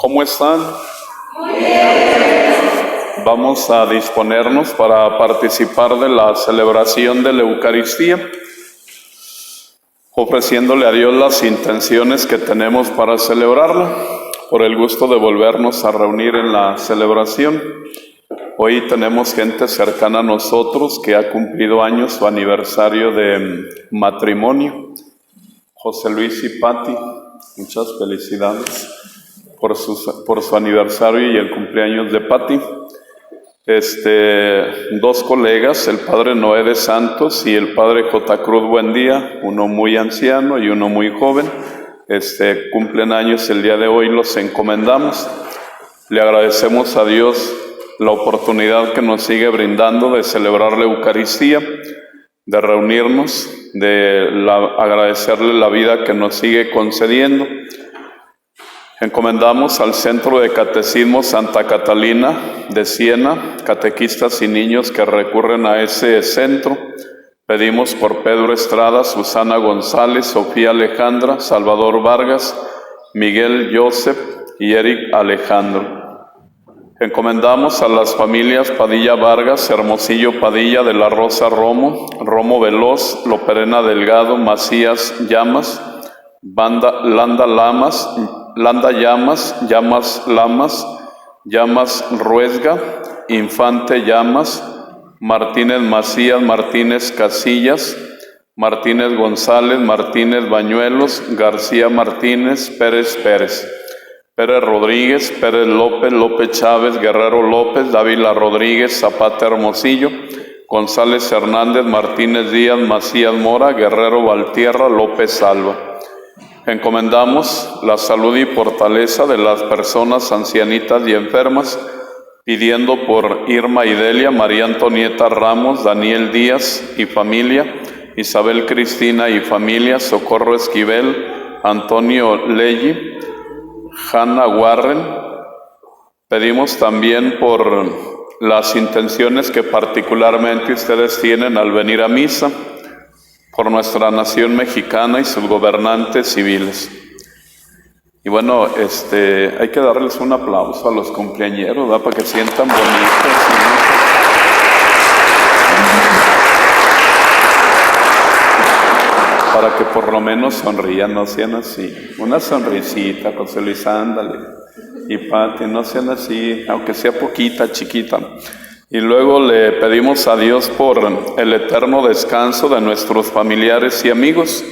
¿Cómo están? Muy bien. Vamos a disponernos para participar de la celebración de la Eucaristía, ofreciéndole a Dios las intenciones que tenemos para celebrarla, por el gusto de volvernos a reunir en la celebración. Hoy tenemos gente cercana a nosotros que ha cumplido años, su aniversario de matrimonio. José Luis y Patti, muchas felicidades por su aniversario y el cumpleaños de Patti. Dos colegas, el padre Noé de Santos y el padre J. Cruz Buendía, uno muy anciano y uno muy joven, cumplen años el día de hoy, los encomendamos. Le agradecemos a Dios la oportunidad que nos sigue brindando de celebrar la Eucaristía, de reunirnos, agradecerle la vida que nos sigue concediendo. Encomendamos al Centro de Catecismo Santa Catalina de Siena, catequistas y niños que recurren a ese centro. Pedimos por Pedro Estrada, Susana González, Sofía Alejandra, Salvador Vargas, Miguel Joseph y Eric Alejandro. Encomendamos a las familias Padilla Vargas, Hermosillo Padilla, de la Rosa Romo, Romo Veloz, Loperena Delgado, Macías Llamas, Landa Llamas, Llamas Lamas, Llamas Ruesga, Infante Llamas, Martínez Macías, Martínez Casillas, Martínez González, Martínez Bañuelos, García Martínez, Pérez Pérez, Pérez Rodríguez, Pérez López, López Chávez, Guerrero López, Dávila Rodríguez, Zapata Hermosillo, González Hernández, Martínez Díaz, Macías Mora, Guerrero Valtierra, López Salva. Encomendamos la salud y fortaleza de las personas ancianitas y enfermas, pidiendo por Irma Idelia, María Antonieta Ramos, Daniel Díaz y familia, Isabel Cristina y familia, Socorro Esquivel, Antonio Leggi, Hanna Warren. Pedimos también por las intenciones que particularmente ustedes tienen al venir a misa, por nuestra nación mexicana y sus gobernantes civiles. Y bueno, hay que darles un aplauso a los cumpleañeros, ¿verdad? Para que sientan bonitos, ¿sí? Para que por lo menos sonrían, no sean así. Una sonrisita, José Luis, ándale. Y Pati, no sean así, aunque sea poquita, chiquita. Y luego le pedimos a Dios por el eterno descanso de nuestros familiares y amigos,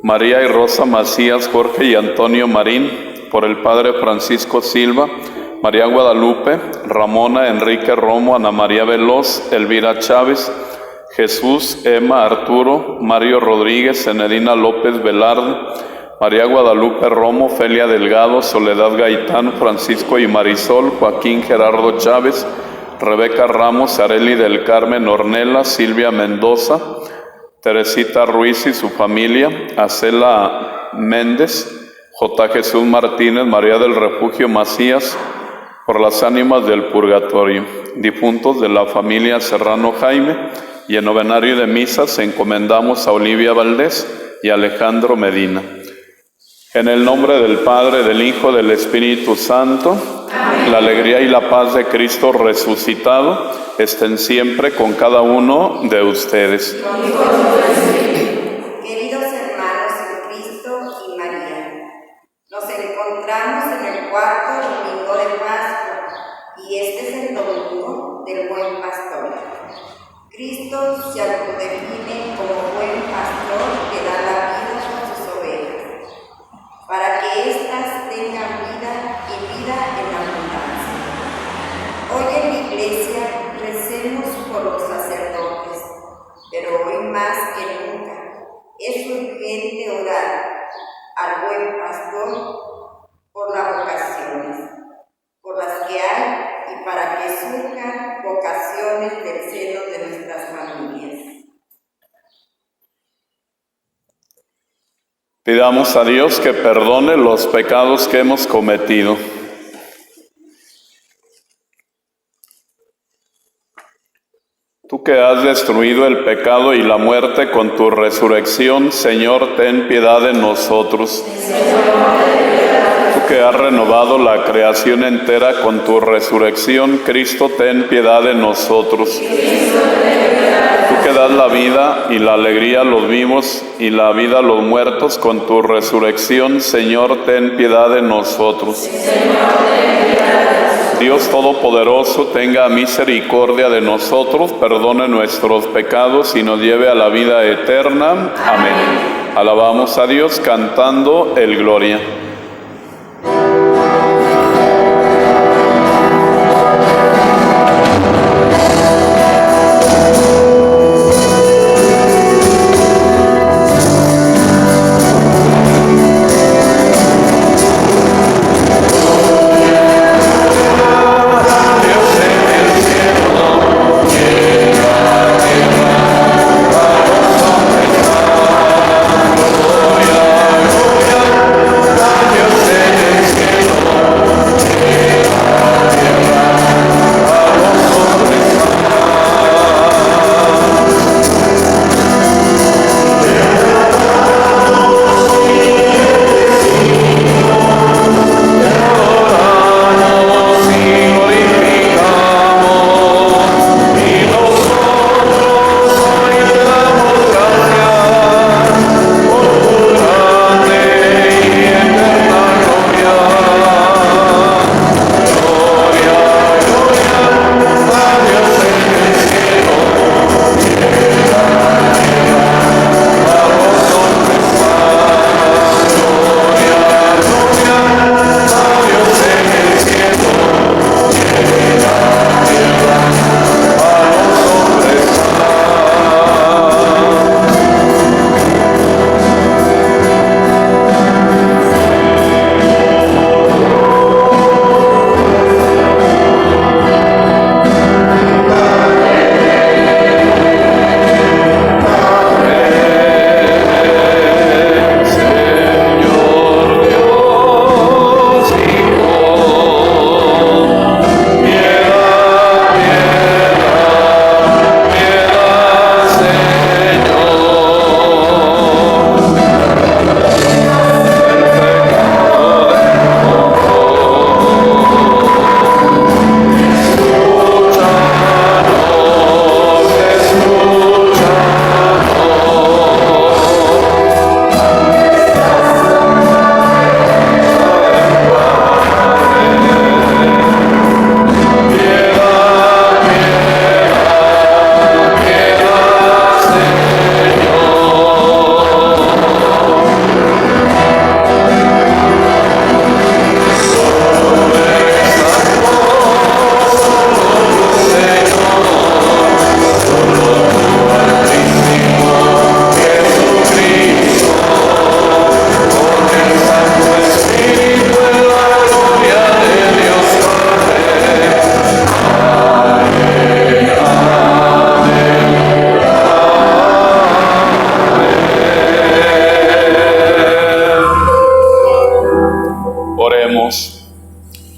María y Rosa Macías, Jorge y Antonio Marín, por el padre Francisco Silva, María Guadalupe, Ramona, Enrique Romo, Ana María Veloz, Elvira Chávez, Jesús, Emma, Arturo, Mario Rodríguez, Enedina López Velarde, María Guadalupe Romo, Felia Delgado, Soledad Gaitán, Francisco y Marisol, Joaquín Gerardo Chávez, Rebeca Ramos, Areli del Carmen Ornella, Silvia Mendoza, Teresita Ruiz y su familia, Acela Méndez, J. Jesús Martínez, María del Refugio Macías, por las ánimas del purgatorio, difuntos de la familia Serrano Jaime, y en novenario de misas encomendamos a Olivia Valdés y Alejandro Medina. En el nombre del Padre, del Hijo, del Espíritu Santo, amén. La alegría y la paz de Cristo resucitado estén siempre con cada uno de ustedes. Queridos hermanos en Cristo y María, nos encontramos en el cuarto domingo de Pascua y este es el domingo del Buen Pastor. Cristo se autodefine como buen pastor que da la vida por sus ovejas, para que éstas tengan vida y vida en abundancia. Hoy en la iglesia recemos por los sacerdotes, pero hoy más que nunca es urgente orar al buen pastor por las vocaciones, por las que hay y para que surjan vocaciones del seno de nuestras familias. Pidamos a Dios que perdone los pecados que hemos cometido. Tú que has destruido el pecado y la muerte con tu resurrección, Señor, ten piedad de nosotros. Tú que has renovado la creación entera con tu resurrección, Cristo, ten piedad de nosotros. Tú que das la vida y la alegría a los vivos y la vida a los muertos con tu resurrección, Señor, ten piedad de nosotros. Dios Todopoderoso, tenga misericordia de nosotros, perdone nuestros pecados y nos lleve a la vida eterna. Amén. Alabamos a Dios cantando el Gloria.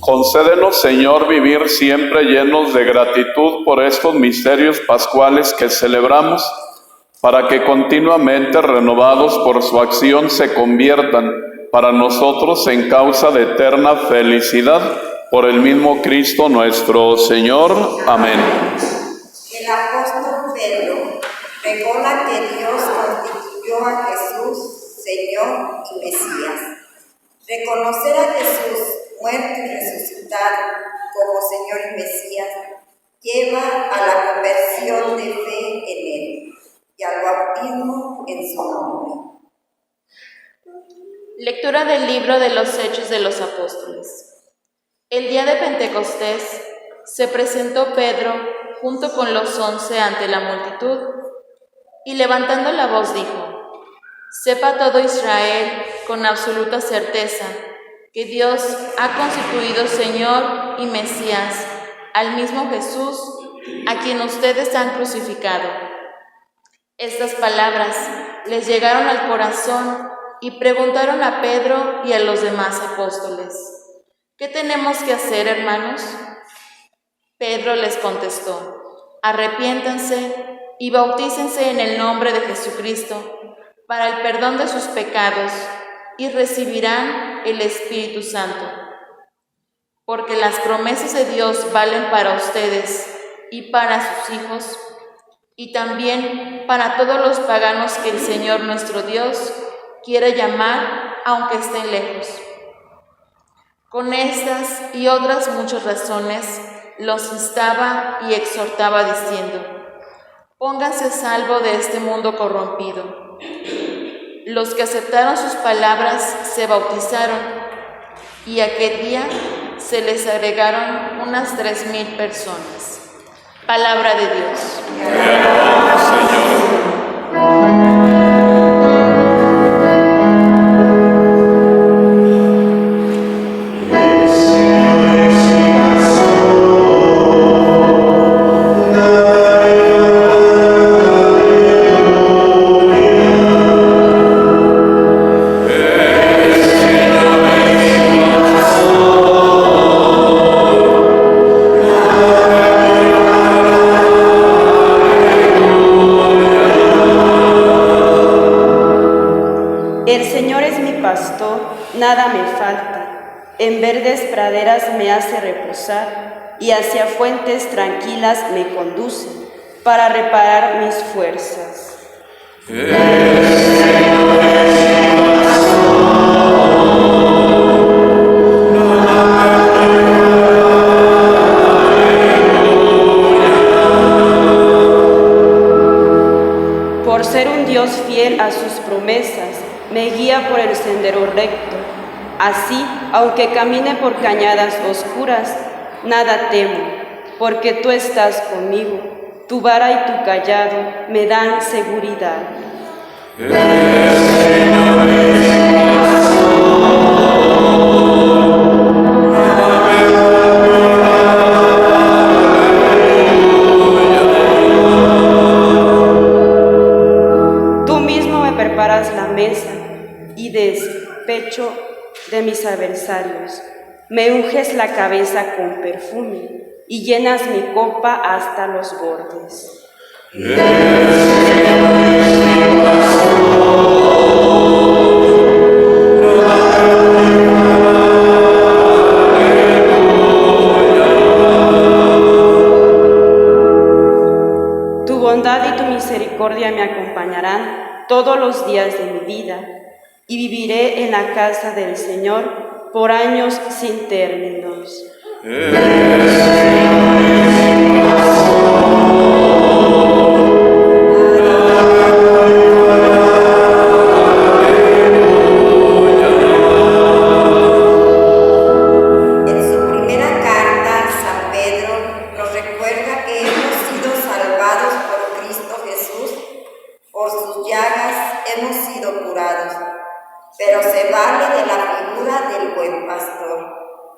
Concédenos, Señor, vivir siempre llenos de gratitud por estos misterios pascuales que celebramos, para que continuamente renovados por su acción se conviertan para nosotros en causa de eterna felicidad, por el mismo Cristo nuestro Señor. Amén. El apóstol Pedro recuerda que Dios constituyó a Jesús Señor y Mesías. Reconocer a Jesús muerto y resucitado como Señor y Mesías lleva a la conversión de fe en Él y al bautismo en su nombre. Lectura del libro de los Hechos de los Apóstoles. El día de Pentecostés se presentó Pedro junto con los 11 ante la multitud y levantando la voz dijo: Sepa todo Israel con absoluta certeza que Dios ha constituido Señor y Mesías al mismo Jesús, a quien ustedes han crucificado. Estas palabras les llegaron al corazón y preguntaron a Pedro y a los demás apóstoles: ¿Qué tenemos que hacer, hermanos? Pedro les contestó: Arrepiéntanse y bautícense en el nombre de Jesucristo para el perdón de sus pecados, y recibirán el Espíritu Santo. Porque las promesas de Dios valen para ustedes y para sus hijos, y también para todos los paganos que el Señor nuestro Dios quiere llamar, aunque estén lejos. Con estas y otras muchas razones los instaba y exhortaba diciendo: pónganse a salvo de este mundo corrompido. Los que aceptaron sus palabras se bautizaron, y aquel día se les agregaron unas 3,000 personas. Palabra de Dios. Te alabamos, Señor. Nada me falta, en verdes praderas me hace reposar y hacia fuentes tranquilas me conduce para reparar mis fuerzas. Por ser un Dios fiel a sus promesas, me guía por el sendero recto. Así, aunque camine por cañadas oscuras, nada temo, porque tú estás conmigo. Tu vara y tu callado me dan seguridad. Tú mismo me preparas la mesa y despecho de mis adversarios. Me unges la cabeza con perfume y llenas mi copa hasta los bordes. Tu bondad y tu misericordia me acompañarán todos los días de mi vida, y viviré en la casa del Señor por años sin términos. En su primera carta, San Pedro nos recuerda que hemos sido salvados por Cristo Jesús, por sus llagas hemos sido curados. Pero se vale de la figura del buen pastor.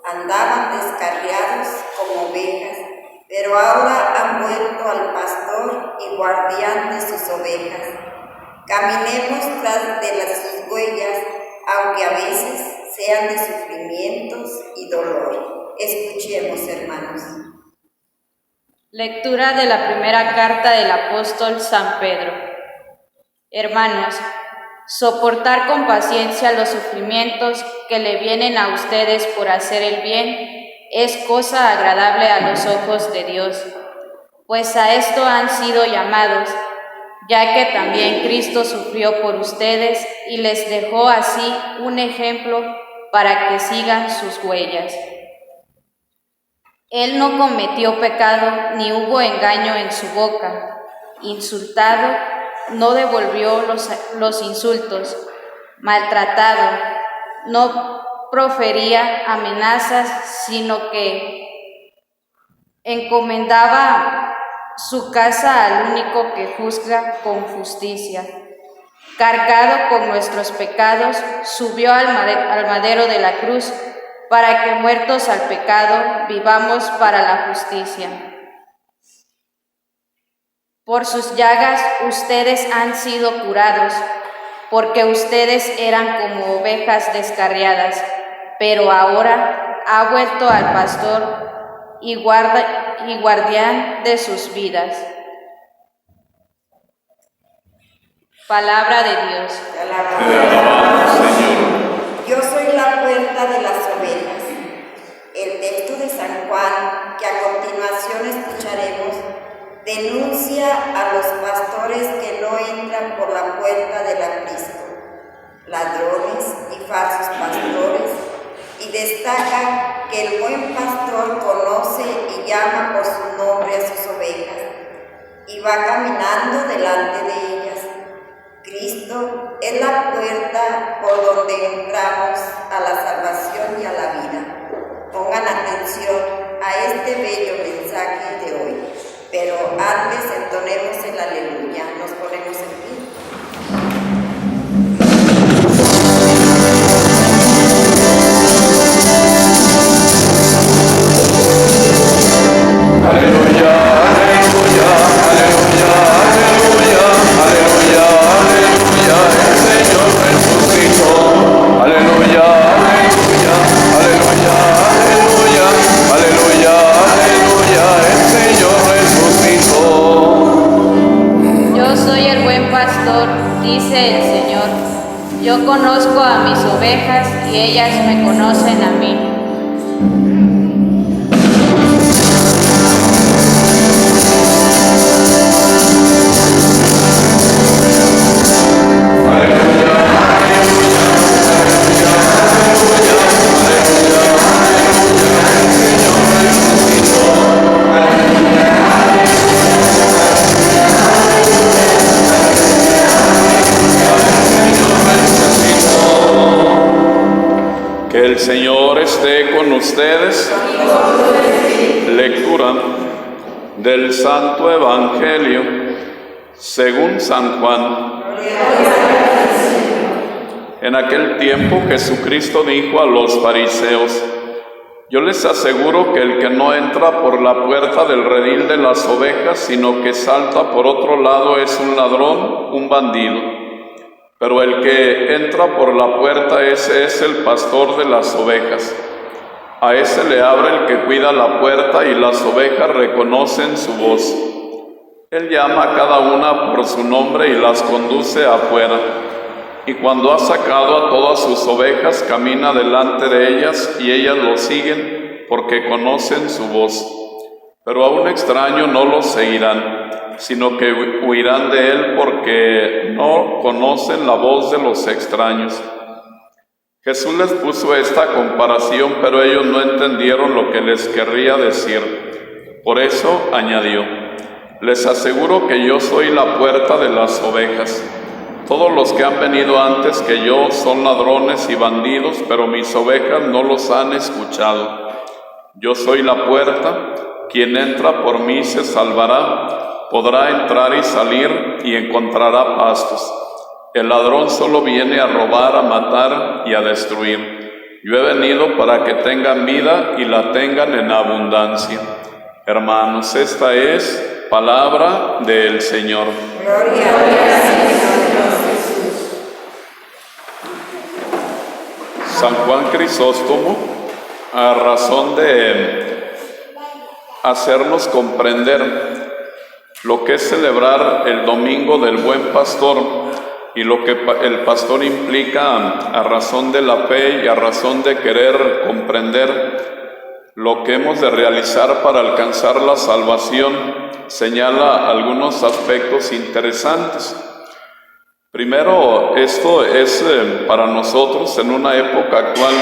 Andaban descarriados como ovejas, pero ahora han vuelto al pastor y guardián de sus ovejas. Caminemos tras de sus huellas, aunque a veces sean de sufrimientos y dolor. Escuchemos, hermanos. Lectura de la primera carta del apóstol San Pedro. Hermanos, soportar con paciencia los sufrimientos que le vienen a ustedes por hacer el bien es cosa agradable a los ojos de Dios, pues a esto han sido llamados, ya que también Cristo sufrió por ustedes y les dejó así un ejemplo para que sigan sus huellas. Él no cometió pecado ni hubo engaño en su boca. Insultado, no devolvió los insultos. Maltratado, no profería amenazas, sino que encomendaba su casa al único que juzga con justicia. Cargado con nuestros pecados, subió al madero de la cruz, para que muertos al pecado vivamos para la justicia. Por sus llagas ustedes han sido curados, porque ustedes eran como ovejas descarriadas, pero ahora ha vuelto al pastor y guardián de sus vidas. Palabra de Dios. Te alabamos, Señor. Yo soy la puerta de las ovejas. El texto de San Juan, que a continuación escucharemos, denuncia a los pastores que no entran por la puerta del aprisco, ladrones y falsos pastores, y destaca que el buen pastor conoce y llama por su nombre a sus ovejas y va caminando delante de ellas. Cristo es la puerta por donde entramos a la salvación y a la vida. Pongan atención a este bello mensaje de hoy, pero antes entonemos el aleluya, nos ponemos en pie. Dice el Señor, yo conozco a mis ovejas y ellas me conocen a mí. Que el Señor esté con ustedes. Lectura del Santo Evangelio según San Juan. En aquel tiempo Jesucristo dijo a los fariseos: yo les aseguro que el que no entra por la puerta del redil de las ovejas, sino que salta por otro lado, es un ladrón, un bandido. Pero el que entra por la puerta, ese es el pastor de las ovejas. A ese le abre el que cuida la puerta y las ovejas reconocen su voz. Él llama a cada una por su nombre y las conduce afuera. Y cuando ha sacado a todas sus ovejas, camina delante de ellas y ellas lo siguen porque conocen su voz. Pero a un extraño no lo seguirán, sino que huirán de él porque no conocen la voz de los extraños. Jesús les puso esta comparación, pero ellos no entendieron lo que les querría decir. Por eso añadió: les aseguro que yo soy la puerta de las ovejas. Todos los que han venido antes que yo son ladrones y bandidos, pero mis ovejas no los han escuchado. Yo soy la puerta, quien entra por mí se salvará, podrá entrar y salir y encontrará pastos. El ladrón solo viene a robar, a matar y a destruir. Yo he venido para que tengan vida y la tengan en abundancia. Hermanos, esta es palabra del Señor. Gloria a Señor Jesús. San Juan Crisóstomo, a razón de hacernos comprender lo que es celebrar el Domingo del Buen Pastor y lo que el pastor implica a razón de la fe y a razón de querer comprender lo que hemos de realizar para alcanzar la salvación, señala algunos aspectos interesantes. Primero, esto es para nosotros en una época actual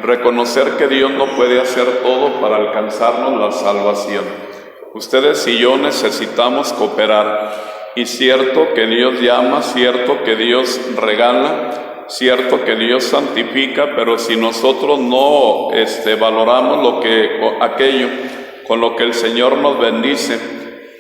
reconocer que Dios no puede hacer todo para alcanzarnos la salvación. Ustedes y yo necesitamos cooperar. Y cierto que Dios llama, cierto que Dios regala, cierto que Dios santifica, pero si nosotros no valoramos aquello con lo que el Señor nos bendice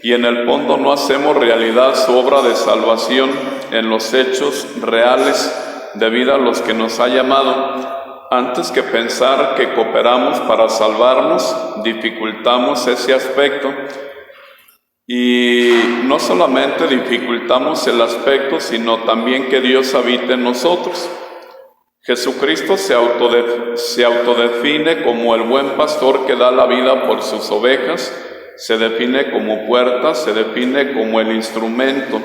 y en el fondo no hacemos realidad su obra de salvación en los hechos reales de vida a los que nos ha llamado, antes que pensar que cooperamos para salvarnos, dificultamos ese aspecto. Y no solamente dificultamos el aspecto, sino también que Dios habite en nosotros. Jesucristo se autodefine como el buen pastor que da la vida por sus ovejas, se define como puerta, se define como el instrumento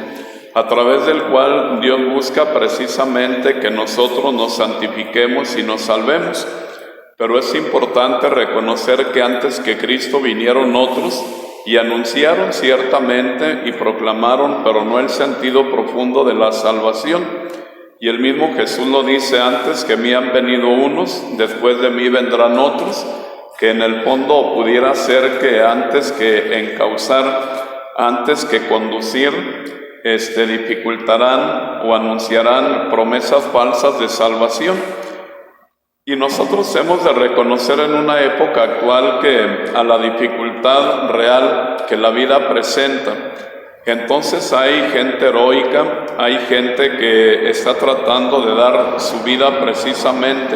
a través del cual Dios busca precisamente que nosotros nos santifiquemos y nos salvemos. Pero es importante reconocer que antes que Cristo vinieron otros y anunciaron ciertamente y proclamaron, pero no el sentido profundo de la salvación. Y el mismo Jesús lo dice: antes que mí han venido unos, después de mí vendrán otros, que en el fondo pudiera ser que antes que encauzar, antes que conducir, dificultarán o anunciarán promesas falsas de salvación. Y nosotros hemos de reconocer en una época actual que a la dificultad real que la vida presenta, entonces hay gente heroica, hay gente que está tratando de dar su vida precisamente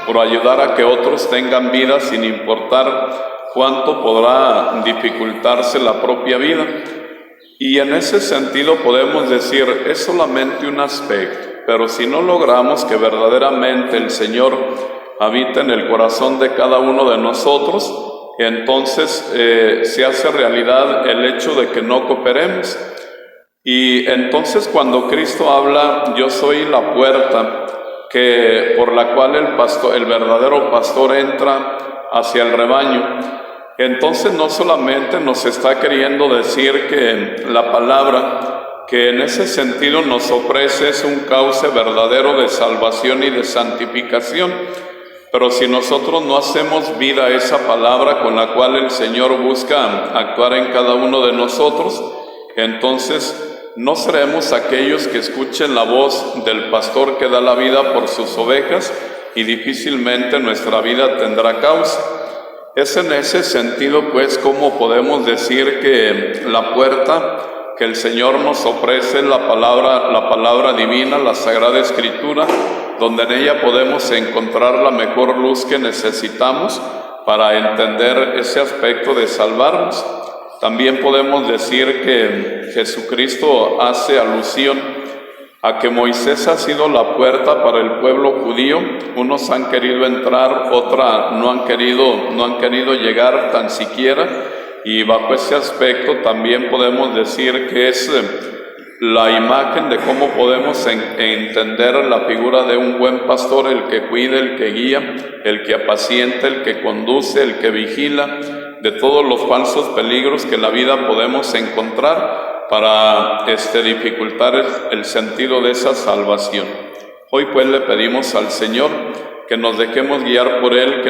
por ayudar a que otros tengan vida, sin importar cuánto podrá dificultarse la propia vida. Y en ese sentido podemos decir, es solamente un aspecto, pero si no logramos que verdaderamente el Señor habite en el corazón de cada uno de nosotros, entonces se hace realidad el hecho de que no cooperemos. Y entonces cuando Cristo habla, yo soy la puerta por la cual el verdadero pastor entra hacia el rebaño, entonces no solamente nos está queriendo decir que la palabra que en ese sentido nos ofrece es un cauce verdadero de salvación y de santificación, pero si nosotros no hacemos vida a esa palabra con la cual el Señor busca actuar en cada uno de nosotros, entonces no seremos aquellos que escuchen la voz del pastor que da la vida por sus ovejas, y difícilmente nuestra vida tendrá causa. Es en ese sentido, pues, como podemos decir que la puerta que el Señor nos ofrece, la palabra divina, la Sagrada Escritura, donde en ella podemos encontrar la mejor luz que necesitamos para entender ese aspecto de salvarnos. También podemos decir que Jesucristo hace alusión a que Moisés ha sido la puerta para el pueblo judío. Unos han querido entrar, otros no han querido llegar tan siquiera, y bajo ese aspecto también podemos decir que es la imagen de cómo podemos entender la figura de un buen pastor, el que cuida, el que guía, el que apacienta, el que conduce, el que vigila de todos los falsos peligros que en la vida podemos encontrar, para dificultar el sentido de esa salvación. Hoy pues le pedimos al Señor que nos dejemos guiar por Él,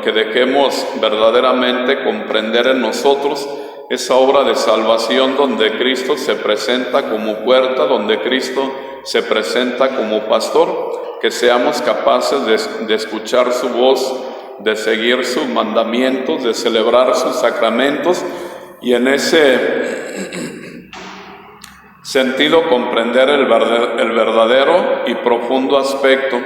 que dejemos verdaderamente comprender en nosotros esa obra de salvación donde Cristo se presenta como puerta, donde Cristo se presenta como pastor, que seamos capaces de escuchar su voz, de seguir sus mandamientos, de celebrar sus sacramentos, y en ese sentido comprender el verdadero y profundo aspecto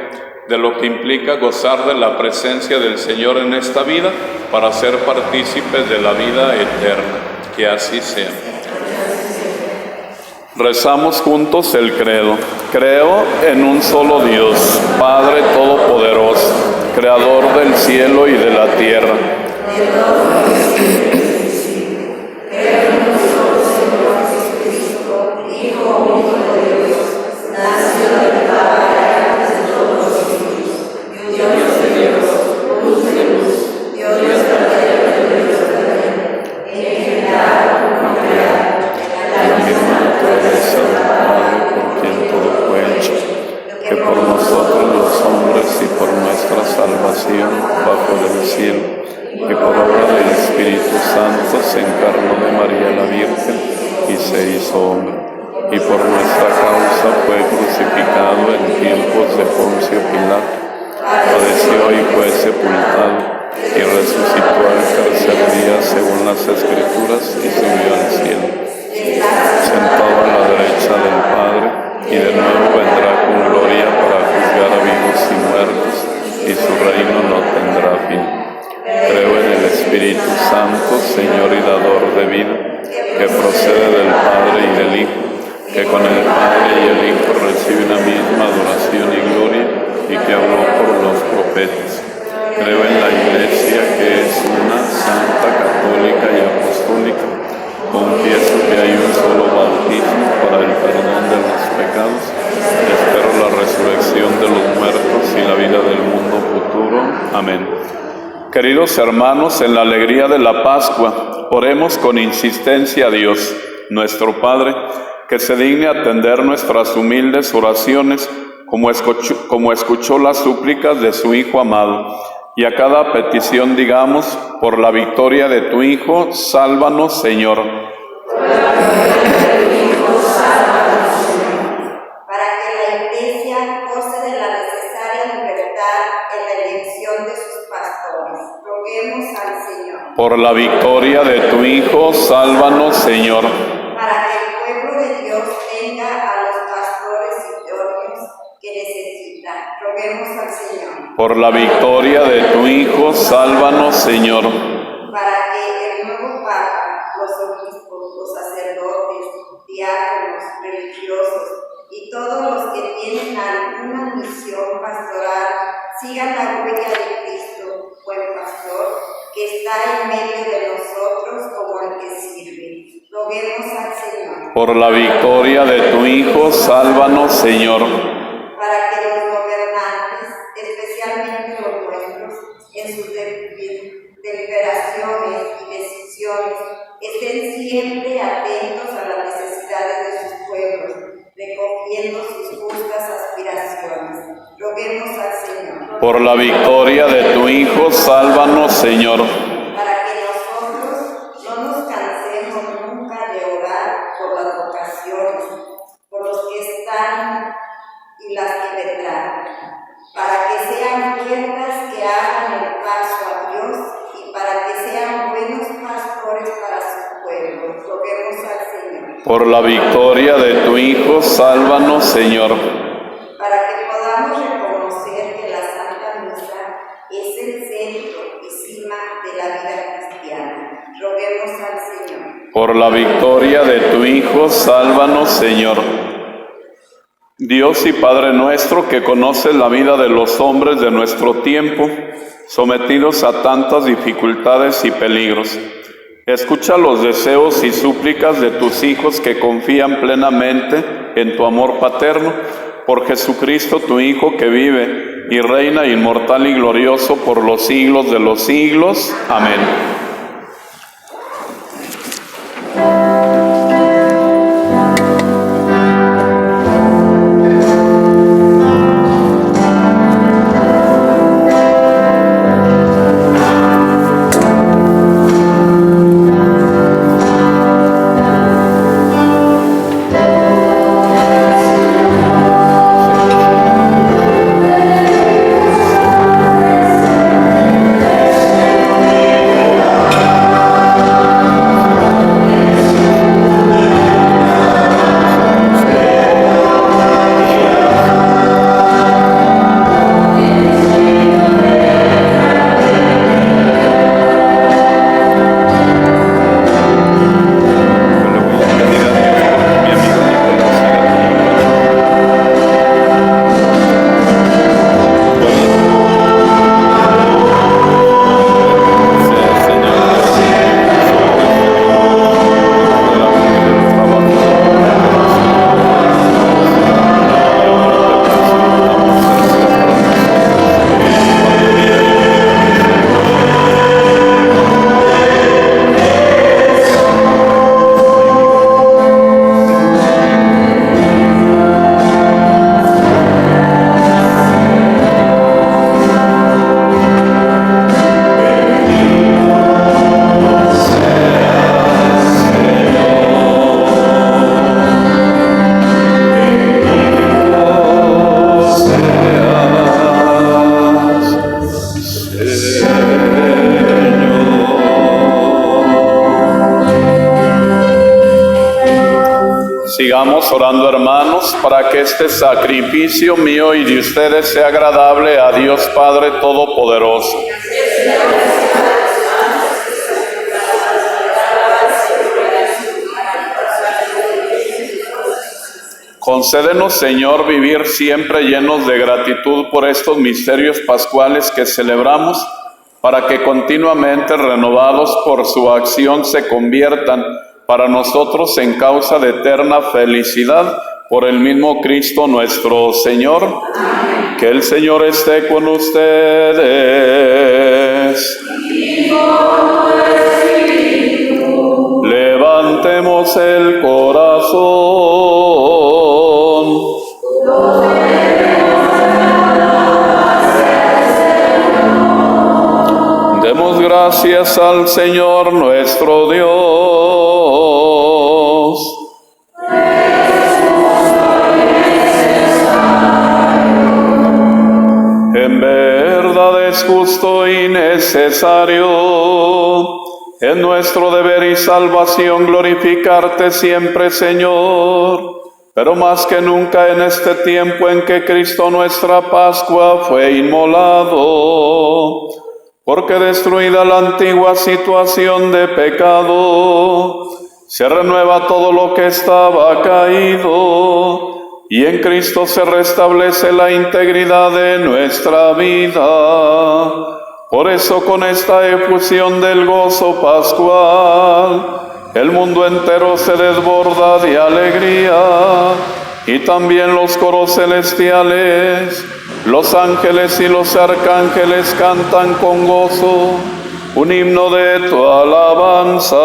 de lo que implica gozar de la presencia del Señor en esta vida para ser partícipes de la vida eterna. Que así sea. Rezamos juntos el credo. Creo en un solo Dios, Padre Todopoderoso, Creador del cielo y de la tierra. Bajo del cielo, que por obra del Espíritu Santo se encarnó de María la Virgen y se hizo hombre, y por nuestra causa fue crucificado en tiempos de Poncio Pilato, padeció y fue sepultado, y resucitó al tercer día según las Escrituras, y subió al cielo, sentado a la derecha del Padre, y de nuevo vendrá con gloria para juzgar a vivos y muertos, y su reino no tendrá fin. Creo en el Espíritu Santo, Señor y dador de vida, que procede del Padre y del Hijo, que con el Padre y el Hijo recibe una misma adoración y gloria, y que habló por los profetas. Creo en la Iglesia, que es una, santa, católica y apostólica. Confieso que hay un solo bautismo para el perdón del Queridos hermanos, en la alegría de la Pascua, oremos con insistencia a Dios, nuestro Padre, que se digne atender nuestras humildes oraciones, como escuchó las súplicas de su Hijo amado. Y a cada petición digamos: por la victoria de tu Hijo, sálvanos, Señor. Para que la Iglesia goce de la necesaria libertad en la elección de sus pastores, roguemos al Señor. Por la victoria de tu Hijo, sálvanos, Señor. Para que el pueblo de Dios tenga a los pastores idóneos que necesita, roguemos al Señor. Por la victoria de tu Hijo, sálvanos, Señor. Para que el nuevo Papa, los obispos, los sacerdotes, diáconos, religiosos y todos los que tienen alguna misión pastoral sigan la huella de Cristo, buen pastor, que está en medio de nosotros como el que sirve. Roguemos al Señor. Por la victoria de tu Hijo, sálvanos, Señor. Para que los gobernantes, especialmente los nuestros, en sus deliberaciones y decisiones, estén siempre atentos a las necesidades de sus pueblos, recogiendo sus justas aspiraciones. Roguemos al Señor. Por la victoria de tu Hijo, sálvanos, Señor. Para que nosotros no nos cansemos nunca de orar por las vocaciones, por los que están y las que vendrán, para que sean puertas que hagan el paso a Dios y para que sean buenos pastores para su pueblo. Roguemos al Señor. Por la victoria de tu Hijo, sálvanos, Señor. Para que podamos reconocer que la Santa Misa es el centro y cima de la vida cristiana. Roguemos al Señor. Por la victoria de tu Hijo, sálvanos, Señor. Dios y Padre nuestro, que conoces la vida de los hombres de nuestro tiempo, sometidos a tantas dificultades y peligros, escucha los deseos y súplicas de tus hijos que confían plenamente en tu amor paterno, por Jesucristo tu Hijo, que vive y reina inmortal y glorioso por los siglos de los siglos. Amén. Sigamos orando, hermanos, para que este sacrificio mío y de ustedes sea agradable a Dios Padre Todopoderoso. Concédenos, Señor, vivir siempre llenos de gratitud por estos misterios pascuales que celebramos, para que continuamente renovados por su acción se conviertan para nosotros en causa de eterna felicidad. por el mismo Cristo nuestro Señor. Amén. Que el Señor esté con ustedes. Y con tu espíritu. Levantemos el corazón. Demos gracias al Señor nuestro Dios. En verdad es justo y necesario, es nuestro deber y salvación glorificarte siempre, Señor, pero más que nunca en este tiempo en que Cristo nuestra Pascua fue inmolado, porque destruida la antigua situación de pecado, se renueva todo lo que estaba caído, y en Cristo se restablece la integridad de nuestra vida. Por eso, con esta efusión del gozo pascual, el mundo entero se desborda de alegría, y también los coros celestiales, los ángeles y los arcángeles cantan con gozo un himno de tu alabanza.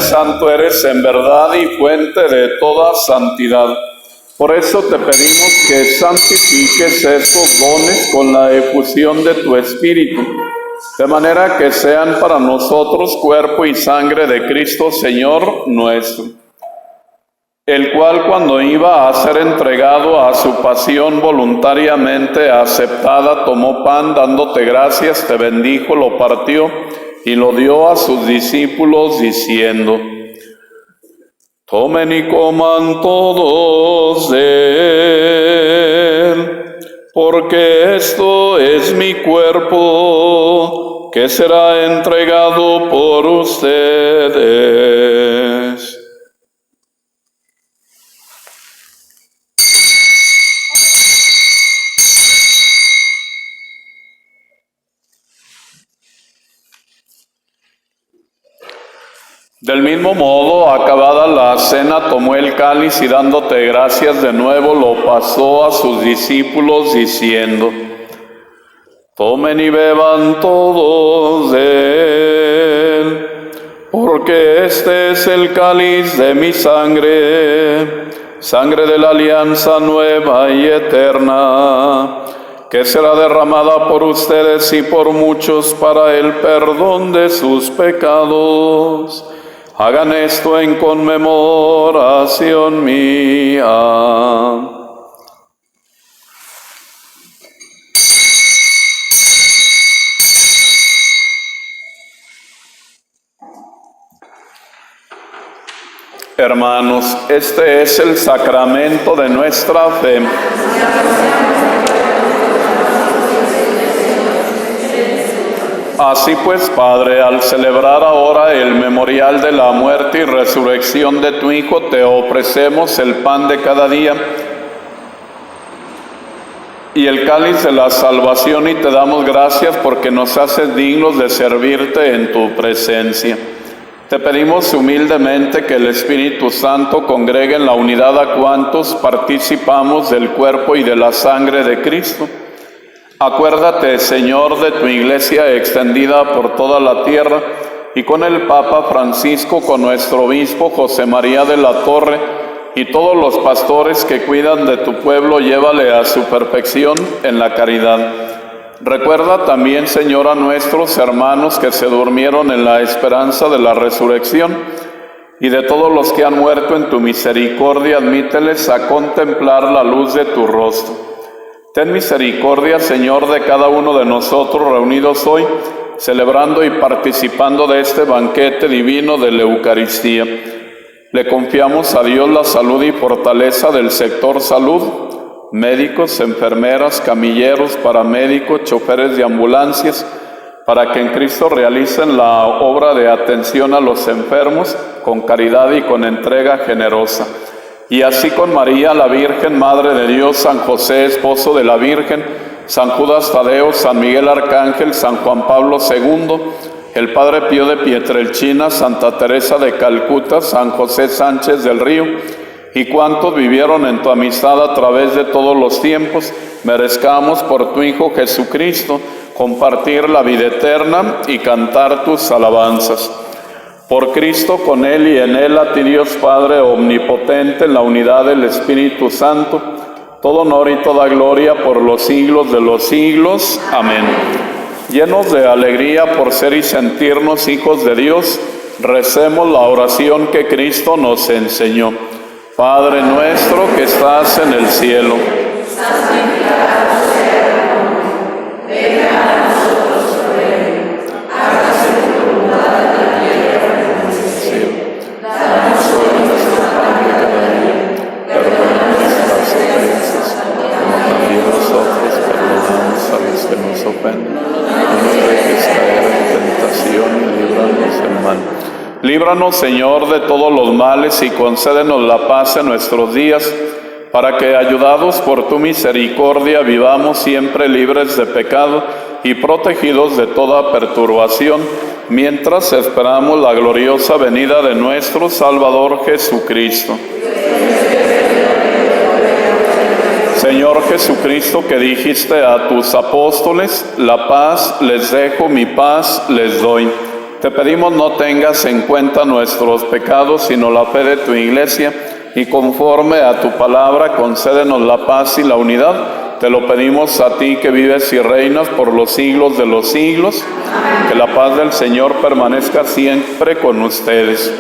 Santo eres en verdad y fuente de toda santidad. Por eso te pedimos que santifiques estos dones con la efusión de tu Espíritu, de manera que sean para nosotros cuerpo y sangre de Cristo Señor nuestro, el cual cuando iba a ser entregado a su pasión voluntariamente aceptada, tomó pan, dándote gracias, te bendijo, lo partió y lo dio a sus discípulos diciendo: tomen y coman todos de él, porque esto es mi cuerpo, que será entregado por ustedes. Del mismo modo, acabada la cena, tomó el cáliz y dándote gracias de nuevo, lo pasó a sus discípulos diciendo: tomen y beban todos de él, porque este es el cáliz de mi sangre, sangre de la alianza nueva y eterna, que será derramada por ustedes y por muchos para el perdón de sus pecados. Hagan esto en conmemoración mía. Hermanos, este es el sacramento de nuestra fe. Así pues, Padre, al celebrar ahora el memorial de la muerte y resurrección de tu Hijo, te ofrecemos el pan de cada día y el cáliz de la salvación, y te damos gracias porque nos haces dignos de servirte en tu presencia. Te pedimos humildemente que el Espíritu Santo congregue en la unidad a cuantos participamos del cuerpo y de la sangre de Cristo. Acuérdate, Señor, de tu Iglesia extendida por toda la tierra, y con el Papa Francisco, con nuestro obispo José María de la Torre, y todos los pastores que cuidan de tu pueblo, llévale a su perfección en la caridad. Recuerda también, Señor, a nuestros hermanos que se durmieron en la esperanza de la resurrección, y de todos los que han muerto en tu misericordia, admíteles a contemplar la luz de tu rostro. Ten misericordia, Señor, de cada uno de nosotros reunidos hoy, celebrando y participando de este banquete divino de la Eucaristía. Le confiamos a Dios la salud y fortaleza del sector salud, médicos, enfermeras, camilleros, paramédicos, choferes de ambulancias, para que en Cristo realicen la obra de atención a los enfermos con caridad y con entrega generosa. Y así con María, la Virgen, Madre de Dios, San José, esposo de la Virgen, San Judas Tadeo, San Miguel Arcángel, San Juan Pablo II, el Padre Pío de Pietrelcina, Santa Teresa de Calcuta, San José Sánchez del Río, y cuantos vivieron en tu amistad a través de todos los tiempos, merezcamos por tu Hijo Jesucristo compartir la vida eterna y cantar tus alabanzas. Por Cristo, con Él y en Él, a ti Dios Padre omnipotente, en la unidad del Espíritu Santo, todo honor y toda gloria por los siglos de los siglos. Amén. Llenos de alegría por ser y sentirnos hijos de Dios, recemos la oración que Cristo nos enseñó. Padre nuestro que estás en el cielo, santificado sea tu nombre, venga a nosotros tu reino, hágase tu voluntad en la tierra como en el cielo. Danos hoy nuestro pan de cada día, perdona nuestras ofensas, como también nosotros perdonamos a los que nos ofenden. No nos dejes caer en tentación y líbranos del mal. Líbranos, Señor, de todos los males y concédenos la paz en nuestros días, para que, ayudados por tu misericordia, vivamos siempre libres de pecado y protegidos de toda perturbación, mientras esperamos la gloriosa venida de nuestro Salvador Jesucristo. Señor Jesucristo, que dijiste a tus apóstoles, la paz les dejo, mi paz les doy. Te pedimos no tengas en cuenta nuestros pecados, sino la fe de tu Iglesia, y conforme a tu palabra concédenos la paz y la unidad. Te lo pedimos a ti que vives y reinas por los siglos de los siglos. Que la paz del Señor permanezca siempre con ustedes.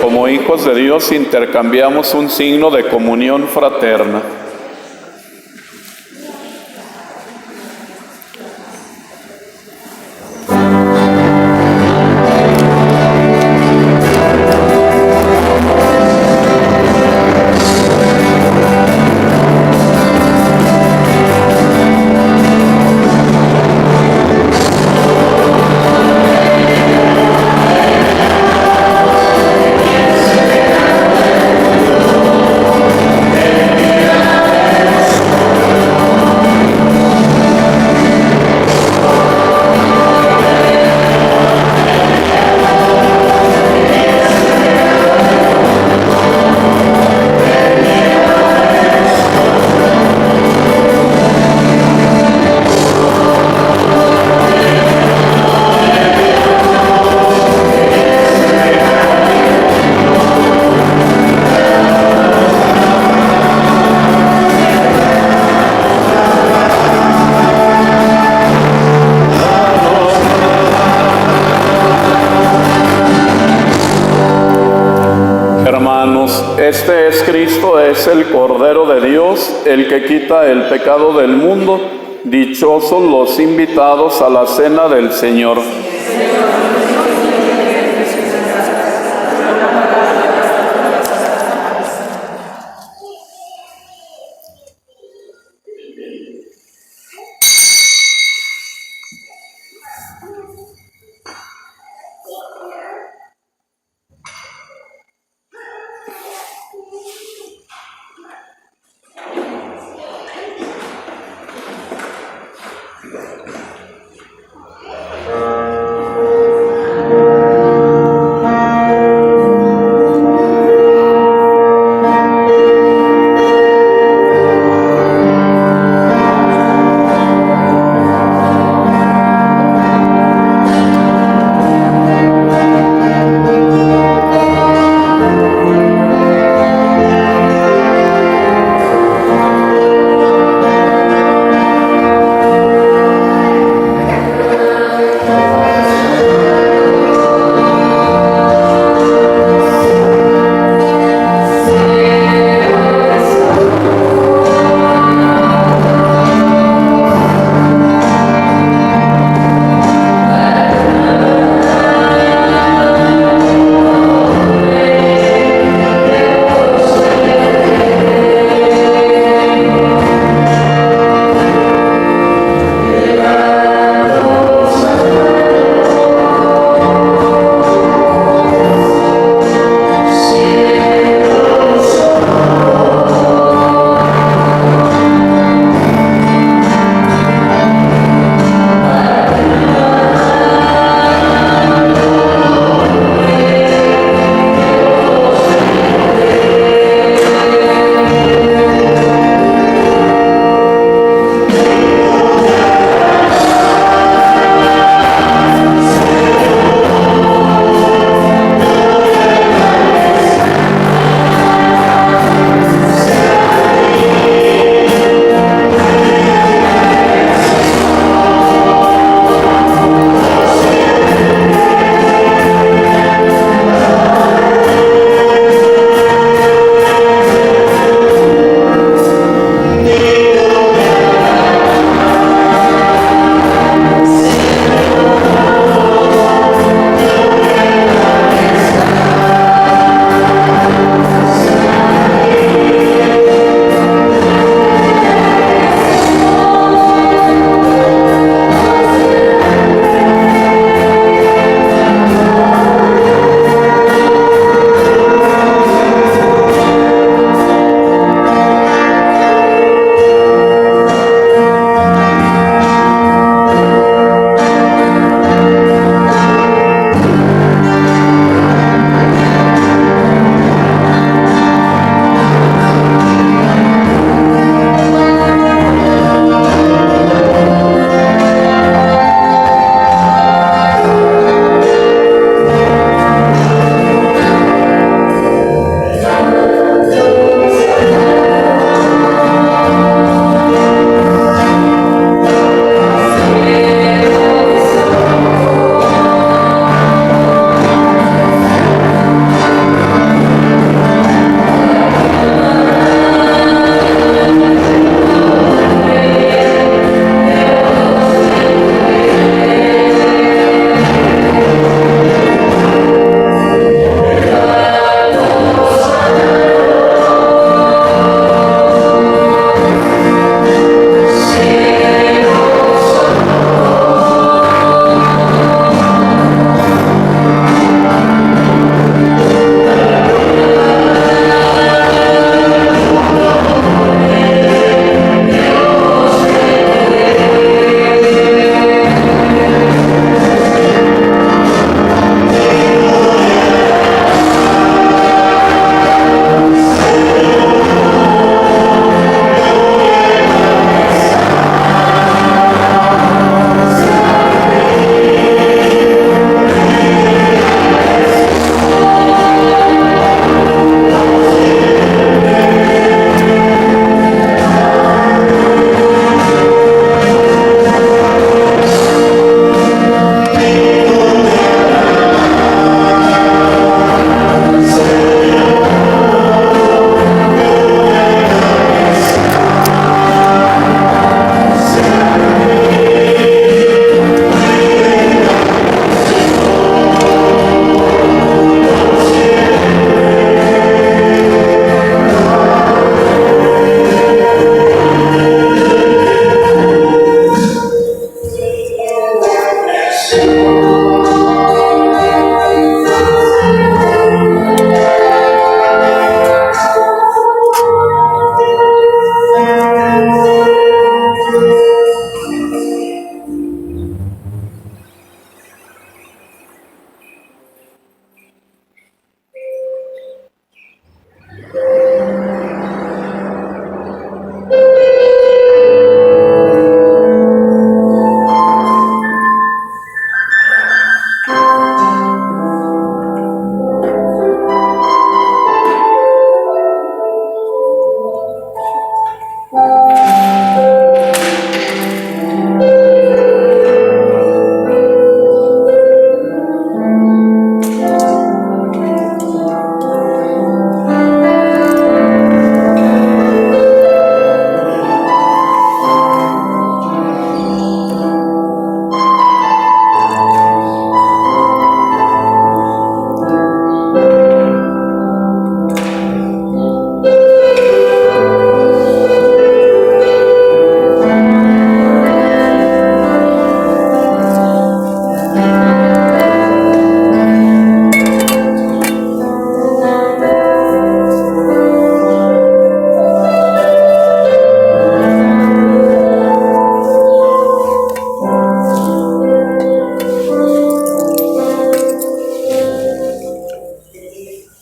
Como hijos de Dios intercambiamos un signo de comunión fraterna. Este es Cristo, es el Cordero de Dios, el que quita el pecado del mundo. Dichosos los invitados a la cena del Señor.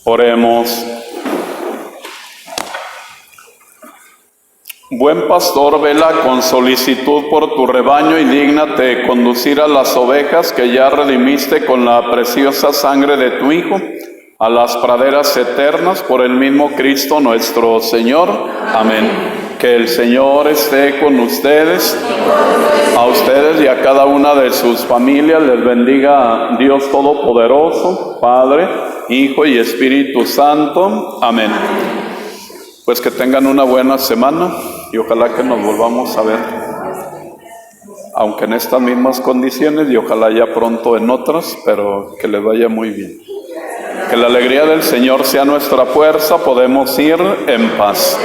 Oremos. Buen pastor, vela con solicitud por tu rebaño y dígnate conducir a las ovejas que ya redimiste con la preciosa sangre de tu Hijo a las praderas eternas por el mismo Cristo nuestro Señor. Amén. Que el Señor esté con ustedes, a ustedes y a cada una de sus familias. Les bendiga Dios Todopoderoso, Padre, Hijo y Espíritu Santo. Amén. Pues que tengan una buena semana y ojalá que nos volvamos a ver, aunque en estas mismas condiciones y ojalá ya pronto en otras, pero que les vaya muy bien. Que la alegría del Señor sea nuestra fuerza, podemos ir en paz.